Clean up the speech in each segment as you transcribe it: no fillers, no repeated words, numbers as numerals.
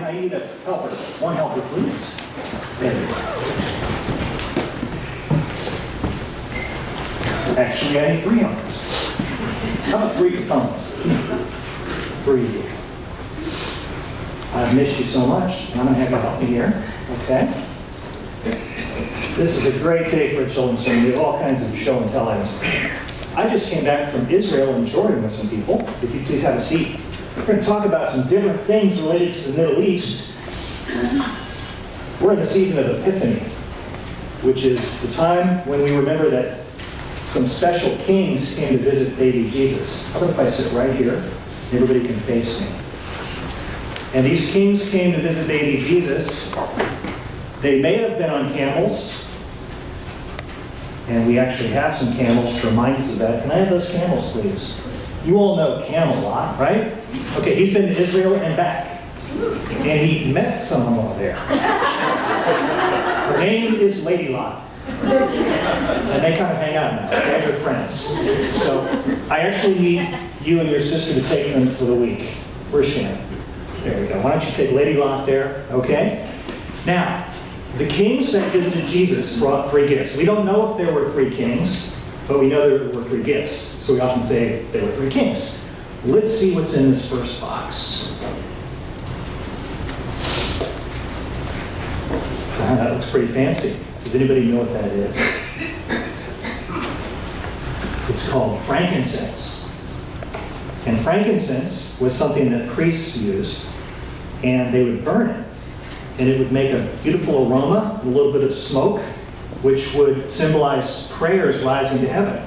I need a helper. One helper, please. There we go. Actually, I need 3 helpers. How about 3 phones? 3. I've missed you so much. I'm going to have you help me here. Okay? This is a great day for a children's sermon. We have all kinds of show and tell items. I just came back from Israel and Jordan with some people. If you please have a seat. We're going to talk about some different things related to the Middle East. We're in the season of Epiphany, which is the time when we remember that some special kings came to visit baby Jesus. How about if I sit right here? Everybody can face me. And these kings came to visit baby Jesus. They may have been on camels. And we actually have some camels to remind us of that. Can I have those camels, please? You all know Camelot, right? Okay, he's been to Israel and back. And he met someone over there. Her name is Lady Lot. And they kind of hang out now. They're friends. So I actually need you and your sister to take them for the week. Where's Shannon? There we go. Why don't you take Lady Lot there, okay? Now, the kings that visited Jesus brought 3 gifts. We don't know if there were 3 kings, but we know there were 3 gifts. So we often say there were 3 kings. Let's see what's in this first box. Wow, that looks pretty fancy. Does anybody know what that is? It's called frankincense. And frankincense was something that priests used, and they would burn it. And it would make a beautiful aroma, a little bit of smoke, which would symbolize prayers rising to heaven.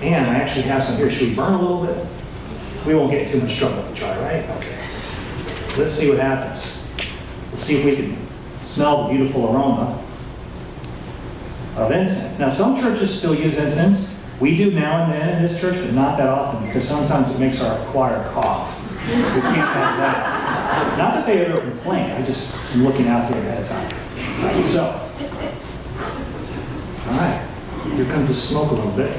And I actually have some here. Should we burn a little bit? We won't get in too much trouble if we try, right? Okay. Let's see what happens. Let's see if we can smell the beautiful aroma of incense. Now, some churches still use incense. We do now and then in this church, but not that often, because sometimes it makes our choir cough. We can't have that. Not that they ever complain. I just am looking out here ahead of time. All right, so. All right. Here comes the smoke a little bit.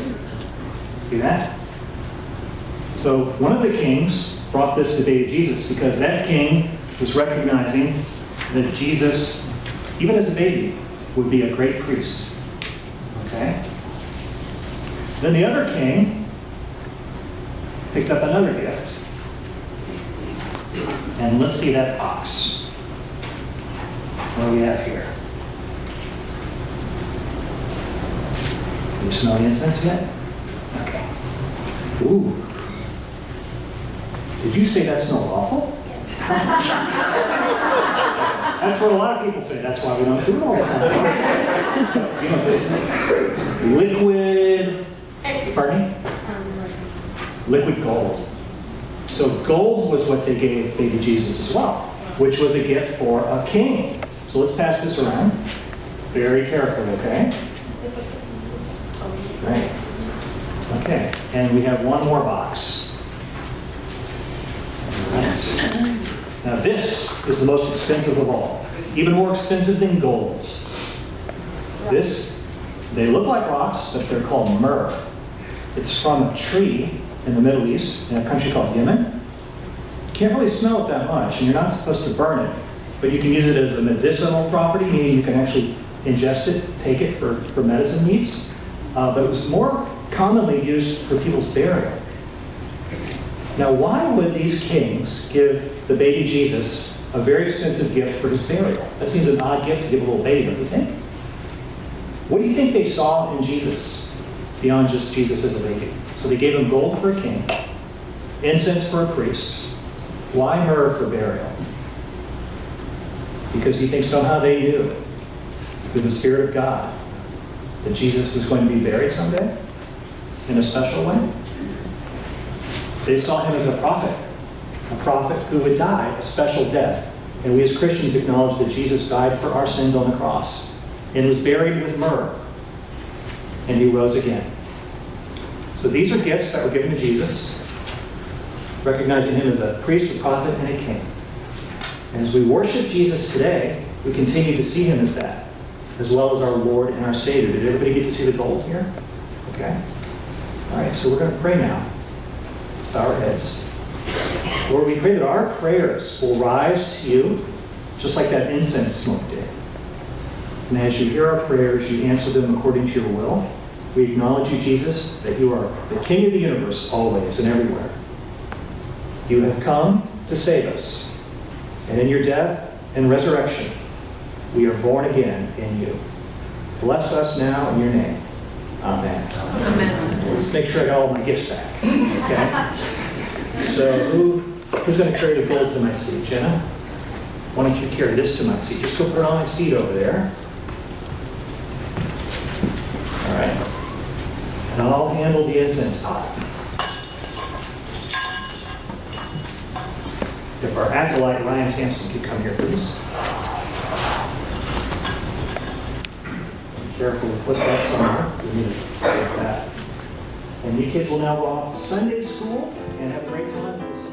See that? So one of the kings brought this to baby Jesus because that king was recognizing that Jesus, even as a baby, would be a great priest. Okay? Then the other king picked up another gift. And let's see that box. What do we have here? Can you smell the incense yet? Okay. Ooh. Did you say that smells awful? That's what a lot of people say. That's why we don't do it all the time. So, you know, this is liquid, pardon me? Liquid gold. So gold was what they gave baby Jesus as well, which was a gift for a king. So let's pass this around. Very carefully, okay? Right. Okay, and we have one more box. Right. Now this is the most expensive of all. Even more expensive than golds. This, they look like rocks, but they're called myrrh. It's from a tree in the Middle East, in a country called Yemen. You can't really smell it that much, and you're not supposed to burn it. But you can use it as a medicinal property, meaning you can actually ingest it, take it for medicine needs. But it was more commonly used for people's burial. Now, why would these kings give the baby Jesus a very expensive gift for his burial? That seems an odd gift to give a little baby, don't you think? What do you think they saw in Jesus beyond just Jesus as a baby? So they gave him gold for a king, incense for a priest. Why myrrh for burial? Because you think somehow they knew, through the Spirit of God, that Jesus was going to be buried someday in a special way. They saw him as a prophet who would die a special death. And we as Christians acknowledge that Jesus died for our sins on the cross and was buried with myrrh. And he rose again. So these are gifts that were given to Jesus, recognizing him as a priest, a prophet, and a king. And as we worship Jesus today, we continue to see him as that, as well as our Lord and our Savior. Did everybody get to see the gold here? Okay. All right, so we're going to pray now. Bow our heads. Lord, we pray that our prayers will rise to you, just like that incense smoke did. And as you hear our prayers, you answer them according to your will. We acknowledge you, Jesus, that you are the King of the universe always and everywhere. You have come to save us. And in your death and resurrection, we are born again in you. Bless us now in your name. Amen. Amen. Let's make sure I got all my gifts back. Okay? So who's going to carry the gold to my seat? Jenna? Why don't you carry this to my seat? Just go put it on my seat over there. All right. And I'll handle the incense pot. If our acolyte, Ryan Sampson, could come here, please. Be careful to put that somewhere. We need to save that. And you kids will now go off to Sunday school and have a great time.